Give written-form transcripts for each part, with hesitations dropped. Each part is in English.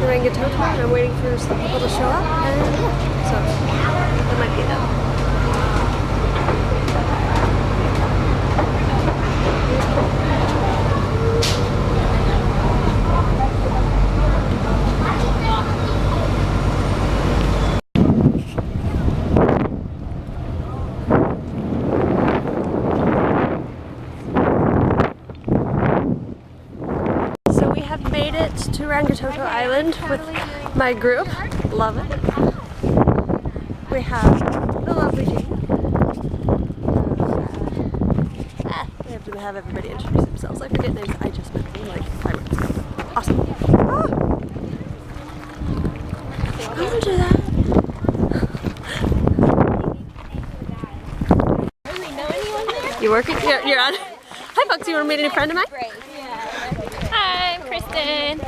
Rangitoto, and I'm waiting for some people to show up, and yeah, so that might be them. Made it to Rangitoto Island with my group. Love it. We have the lovely Jane. We have to have everybody introduce themselves. I forget names. I just met them like 5 minutes ago. Awesome. Oh. Don't do that. You working? You're on. Hi folks, you want to meet a new friend of mine? Hi, I'm Kristen.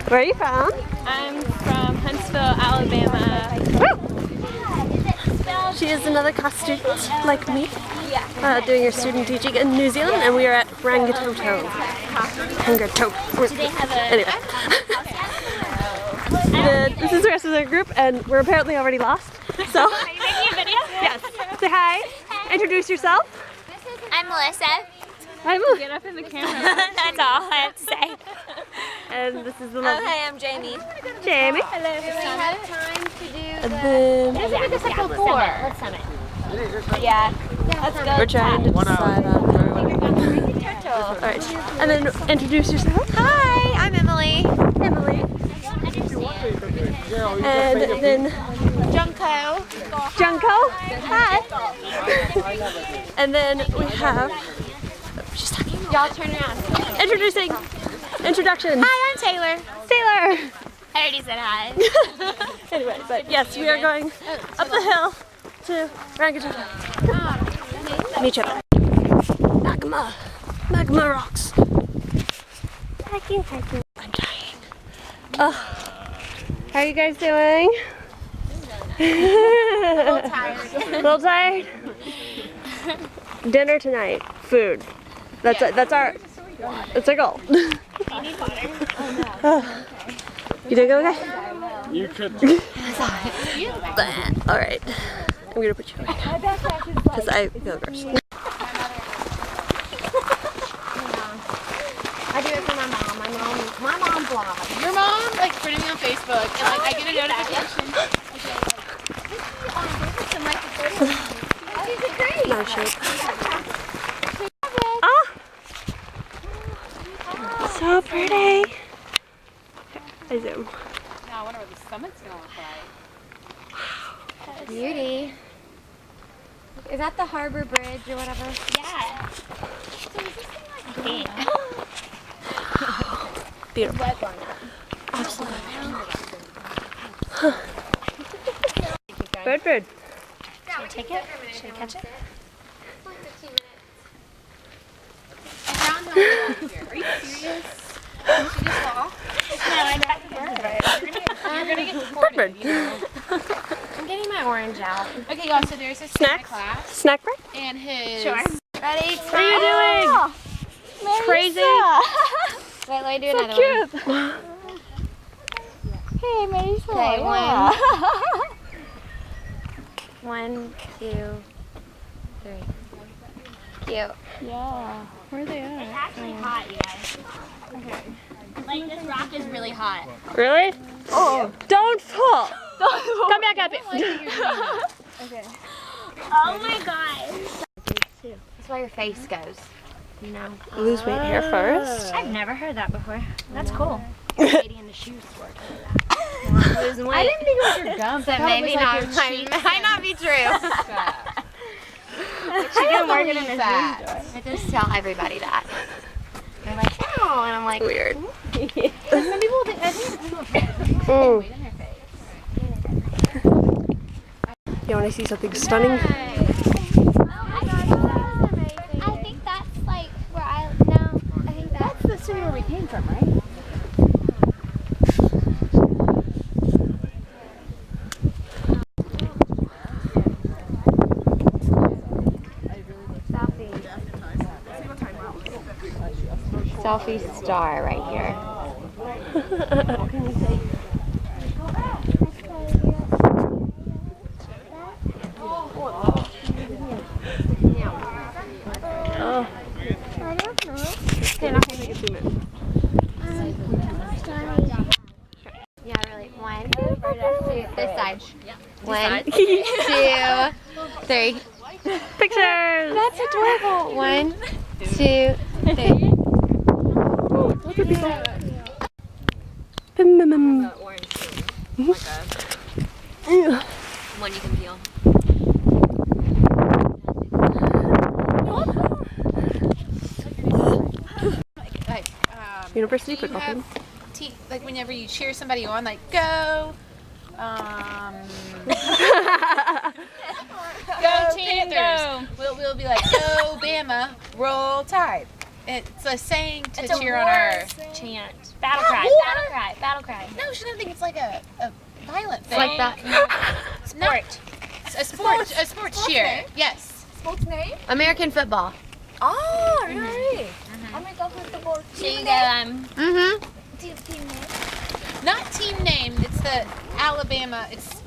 Where are you from? I'm from Huntsville, Alabama. Woo! She is another COS student, like me, doing her student teaching in New Zealand, and we are at Rangitoto. Anyway. This is the rest of the group, and we're apparently already lost. So, Are you making a video? Yes. Say hi. Introduce yourself. I'm Melissa. Hi, Melissa. Get up in the camera. That's all I have to say. And this is the lovely. Hi, I'm Jamie. Jamie. Hello. Do we have time to do And then let's summit. Yeah. Let's go. we're trying to decide on where we want to go. Alright. And then introduce yourself. Hi, I'm Emily. Emily. And then Junko. Junko. Hi. And then we have. She's talking. Y'all turn around. Introducing. Introduction. Hi, I'm Taylor. Taylor. I already said hi. Anyway, but yes, we are going up the hill to Rangitoto. Meet each other. Magma. Magma rocks. Hiking. I'm dying. How are you guys doing? A little tired. A little tired? Dinner tonight. Food. That's our goal. You need water? Oh, no. You doing okay? You could. Alright. I'm gonna put you away because I feel gross. I do it for my mom. My mom vlogs. Your mom like printed me on Facebook, and like I get a notification. No shape. So pretty. I zoom. Now I wonder what the summit's gonna look like. Beauty. Is that the Harbor Bridge or whatever? Yeah. So is this thing like Beautiful. Absolutely. Bird. Should I take it? Should I catch it? I found her here. Are you serious? Did she just fall? No, I got the bird. You're gonna get recorded. I'm getting my orange out. Okay, y'all. So there's a Santa class Snack break? and his. Sure. Ready? What are you doing? Crazy. Wait, let me do another one. Hey, Mason. Okay, 1, 2, 3. Cute. Yeah. Where are they at? It's actually hot, you guys. Okay. Like, this rock is really hot. Really? Oh. Don't fall. Come back up here. Okay. Oh my gosh. That's why your face goes. You know. Lose weight here first. I've never heard that before. That's cool. Lady in the shoes for it. Losing weight. I didn't think it was your gums. So maybe not. Might not be true. She can work it in the that. I just tell everybody that. They're like, oh, and I'm like, Weird. Some people think, I think Mm. weight in their face. You want to see something stunning? I think that's like where I think That's the city where we came from, right? selfie star right here. 1, 2, 3. Pictures! That's adorable. 1, 2, 3. Look at people. Bim, bim, bim. One you can peel. University Do you football have team. like whenever you cheer somebody on, like go, go Panthers. We'll be like go Bama, roll Tide. It's a saying to cheer on our chant. Battle cry, battle cry, battle cry. No, she doesn't think it's like a violent thing. Like that. Sport. A sports cheer. name? Yes. Sports name? American football. Oh, really? American football. Team name? Mm-hmm. Team name? Not team name. It's the Alabama. It's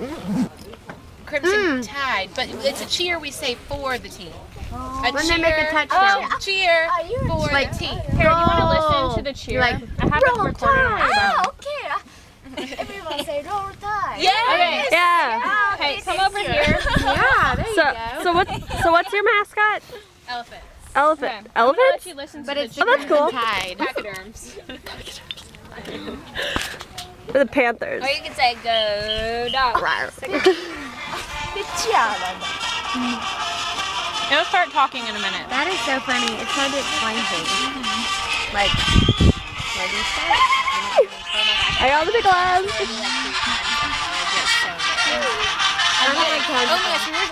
Crimson Tide, but it's a cheer we say for the team. A When cheer, they make a touchdown. cheer you're for like the team. Here, do you want to listen to the cheer? Like, I have it roll recorded on my Tide. phone. Okay. Everyone say roll tide. Yes. Okay. Yeah. Hey, come over here. Yeah, there you go. So what's your mascot? Elephant. Elephant. Okay. I'm gonna Elephant? let you listen to But the it's cheer. Oh, that's cool. Tide. Pachyderms. For the Panthers. Or you can say go dog. It'll start talking in a minute. That is so funny. It's hard to explain things. Like, where do you start? I got the big gloves.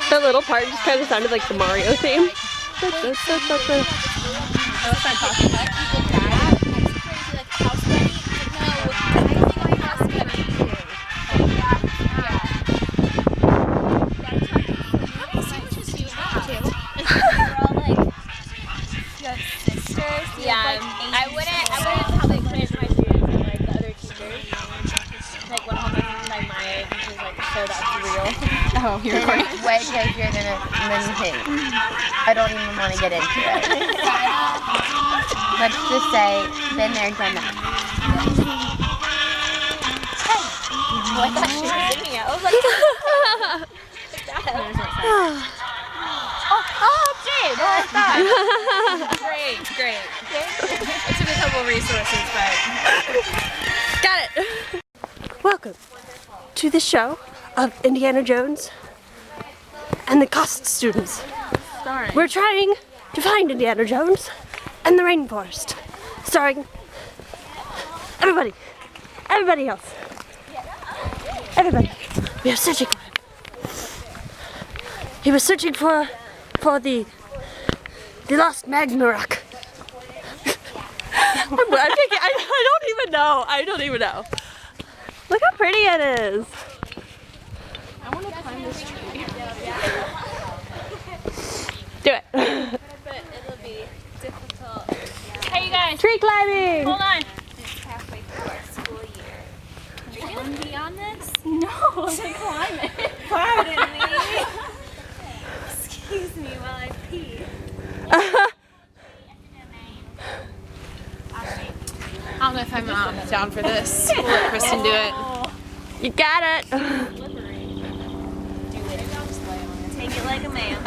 The little part just kind of sounded like the Mario theme. Yeah, I wouldn't probably put it to my students and like the other teachers. Like when I'm like my age, which is like so that's real. Oh, you're recording. Way crazier than you think. I don't even want to get into it. Let's just say, been there, done that. I thought she was singing it. I was like, Great. I took a couple resources, but Got it. Welcome to the show of Indiana Jones and the Cost students. We're trying to find Indiana Jones and the rainforest, starring everybody else. Everybody. We are searching for him. He was searching for the lost magma rock. I don't even know. Look how pretty it is. I want to climb this tree. Do it. But it'll be difficult. Hey, you guys. Tree climbing. Hold on. it's halfway through our school year. Are you going to be on this? No, I'm going to climb it. Pardon me. Excuse me while I pee. I don't know if I'm down for this. We'll let Kristen do it. You got it. Take it like a man.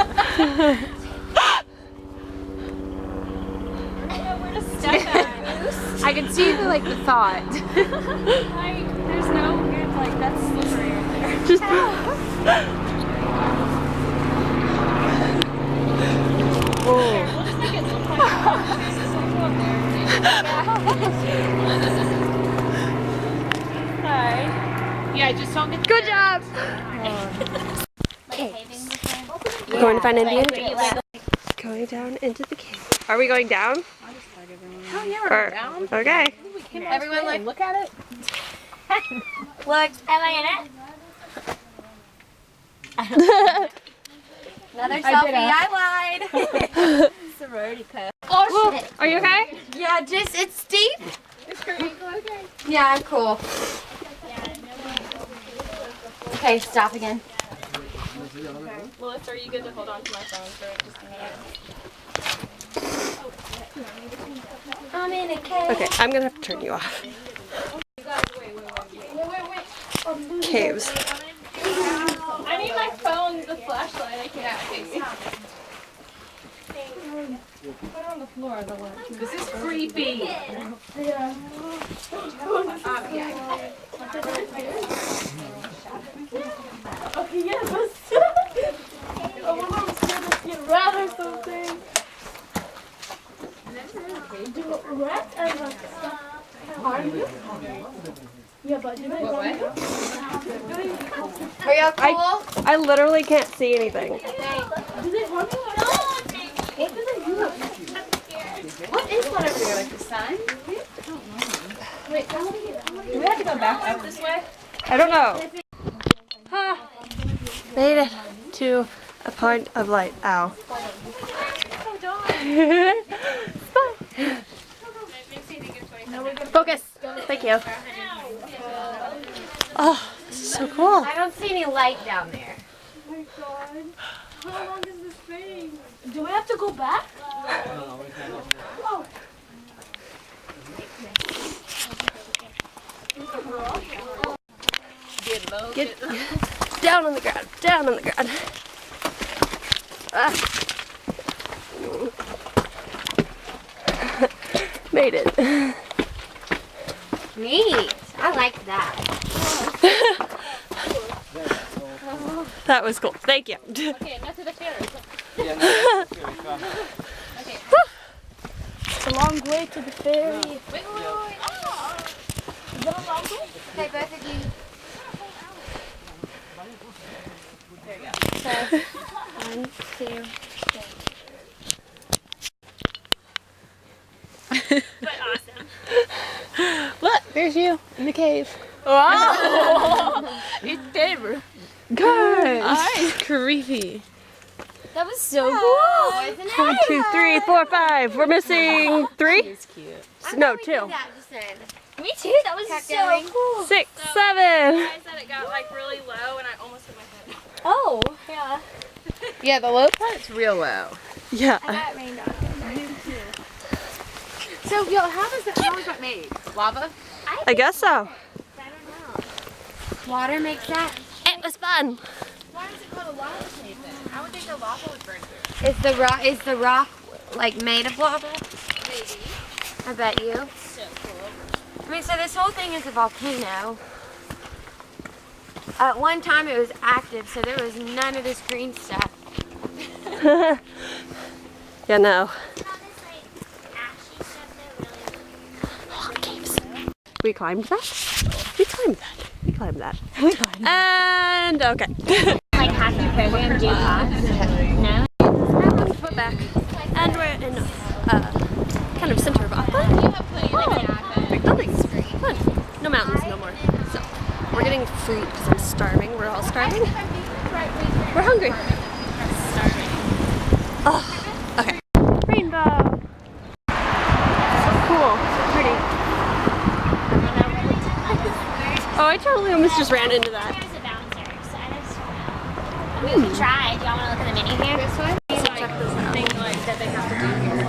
I know where to step at, Goose. I can see the thought. Like, there's no good, like, that's slippery right there. Just We'll just make it look like this will go up there. Hi. Yeah, just don't get good job. We're going to find Indiana Jones. Going down into the cave. Are we going down? Oh yeah, we're down. Okay. Everyone look at it. Look, am I in it? Another selfie, I lied. Sorority pose. Oh, shit. Are you okay? Yeah, it's steep. Is your ankle okay? Yeah, I'm cool. Okay, stop again. Melissa, are you good to hold on to my phone for just a minute? I'm in a cave. Okay, I'm gonna have to turn you off. Caves. I This is creepy. Okay, yeah, but oh, I'm scared to get rat or something. Do rats and like stuff harm you? Yeah, but do they harm you? Are y'all cool? I literally can't see anything. Do they harm you? What do they do? What is one over there? Like the sun? Wait, do we have to go back up this way? I don't know. Ah, made it to a point of light. Ow. Focus. Thank you. Oh, this is so cool. I don't see any light down there. Oh my god. How long is this thing? Do we have to go back? Oh. Get down on the ground, down on the ground. Ah. Made it. Neat. I like that. That was cool. Thank you. Okay, now to the ferry. It's a long way to the ferry. Wait. Oh. Is that a long way? Okay, both of you. There you go. One, two, But awesome. Look, there's you in the cave. Wow. It's David. Good. It's creepy. That was so cool. Wasn't it? 1, 2, 3, 4, 5. We're missing 3? It's cute. No, We 2. did that just then. Me too. That was Kept so going. cool. 6, 7. I said it got like really low and I almost hit my head. Oh, yeah. Yeah, the low part's real low. Yeah. Got rained on. So, yo, how was that made? Lava? I guess so. Water makes that. It was fun. Why is it called a lava cave then? I would think the lava would burn through. Is the rock like made of lava? Maybe. I bet you. So cool. I mean, so this whole thing is a volcano. At one time it was active, so there was none of this green stuff. Yeah, no. We climbed that. We climbed that. We climbed that. And okay. Like half your program do class? No? Foot back. And we're in kind of center of Auckland. You have plenty of Nothing's fun. No mountains no more. So we're getting food because I'm starving. We're all starving. We're hungry. Oh, okay. Rainbow. So cool. So pretty. Oh, I totally almost just ran into that. There's a bouncer, so I just I mean, we can try. Do y'all want to look at the menu here? This one? Check this out. Thing like that they have to do here.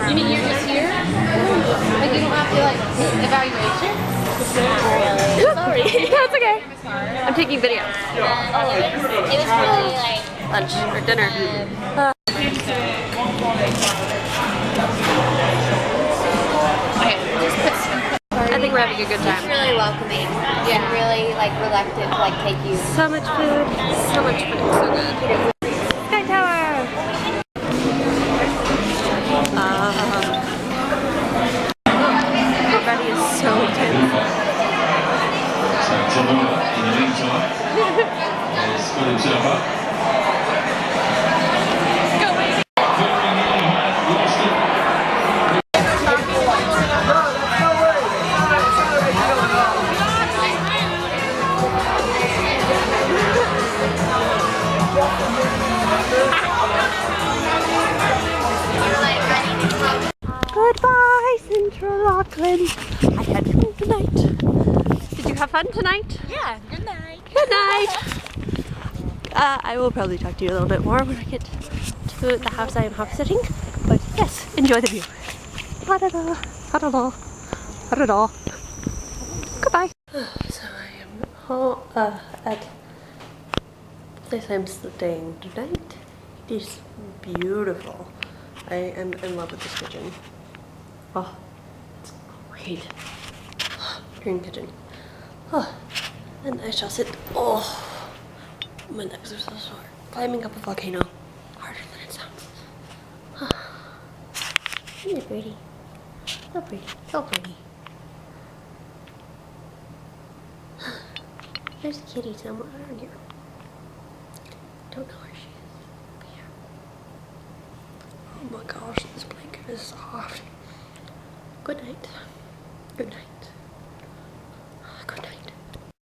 You mean you're just here? Like you don't have to like hit evaluation? Not really. Sorry. That's okay. I'm taking videos. It was really like Lunch or dinner. I think we're having a good It's time. really welcoming. Yeah. And really like reluctant to like take you. So much food. So much food. So good. Sky Tower. Everybody is so tense. So Tomorrow, in the meantime, has got himself up. Very nearly had lost it. Goodbye, Central Auckland. I had fun tonight. Did you have fun tonight? yeah, good night. Good night. I will probably talk to you a little bit more when I get to the house I am house sitting. But yes, enjoy the view. Ta-da-da, ta-da-da, ta-da-da. Goodbye. So I am at place I'm staying tonight. It is beautiful. I am in love with this kitchen. Oh, it's great. Green kitchen. Oh, and I shall sit. Oh, my legs are so sore. Climbing up a volcano. Harder than it sounds. Isn't it pretty? So pretty. So pretty. There's a kitty somewhere around here. Don't know where she is. But yeah. Oh my gosh, this blanket is soft. Good night. Good night.